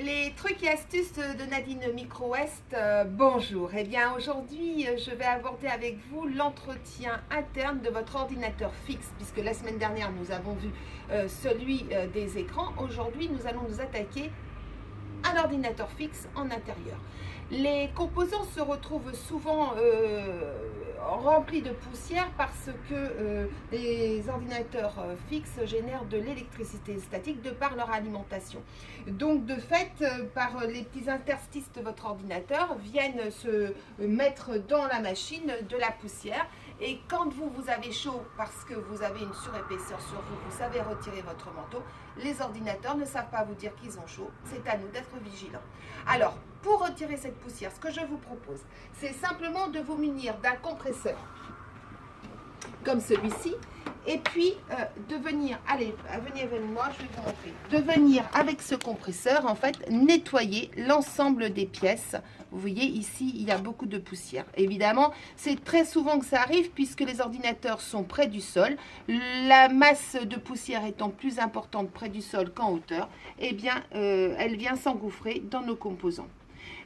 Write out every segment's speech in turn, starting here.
Les trucs et astuces de Nadine Micro-Ouest, bonjour. Eh bien aujourd'hui, je vais aborder avec vous l'entretien interne de votre ordinateur fixe, puisque la semaine dernière, nous avons vu celui des écrans. Aujourd'hui, nous allons nous attaquer à l'ordinateur fixe en intérieur. Les composants se retrouvent souvent remplis de poussière parce que les ordinateurs fixes génèrent de l'électricité statique de par leur alimentation. Donc de fait, par les petits interstices de votre ordinateur, viennent se mettre dans la machine de la poussière. Et quand vous avez chaud parce que vous avez une surépaisseur sur vous, vous savez retirer votre manteau, les ordinateurs ne savent pas vous dire qu'ils ont chaud. C'est à nous d'être vigilants. Alors, pour retirer cette poussière, ce que je vous propose, c'est simplement de vous munir d'un compresseur comme celui-ci, et puis de venir, allez, venez avec moi, je vais vous montrer, de venir avec ce compresseur, en fait, nettoyer l'ensemble des pièces. Vous voyez, ici, il y a beaucoup de poussière. Évidemment, c'est très souvent que ça arrive, puisque les ordinateurs sont près du sol. La masse de poussière étant plus importante près du sol qu'en hauteur, eh bien, elle vient s'engouffrer dans nos composants.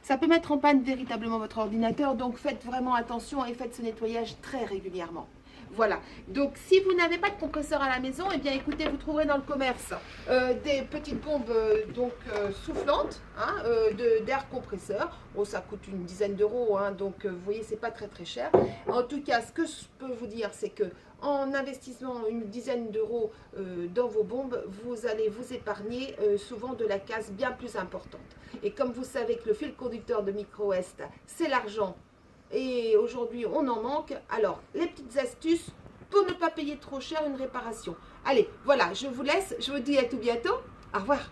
Ça peut mettre en panne véritablement votre ordinateur, donc faites vraiment attention et faites ce nettoyage très régulièrement. Voilà, donc si vous n'avez pas de compresseur à la maison, eh bien écoutez, vous trouverez dans le commerce des petites bombes soufflantes, hein, d'air compresseur. Bon, ça coûte une dizaine d'euros, hein, donc vous voyez, c'est pas très très cher. En tout cas, ce que je peux vous dire, c'est que en investissant une dizaine d'euros dans vos bombes, vous allez vous épargner souvent de la casse bien plus importante. Et comme vous savez que le fil conducteur de Micro-Ouest, c'est l'argent, et aujourd'hui on en manque, alors les petites astuces pour ne pas payer trop cher une réparation. Allez, voilà, je vous laisse, je vous dis à tout bientôt, au revoir.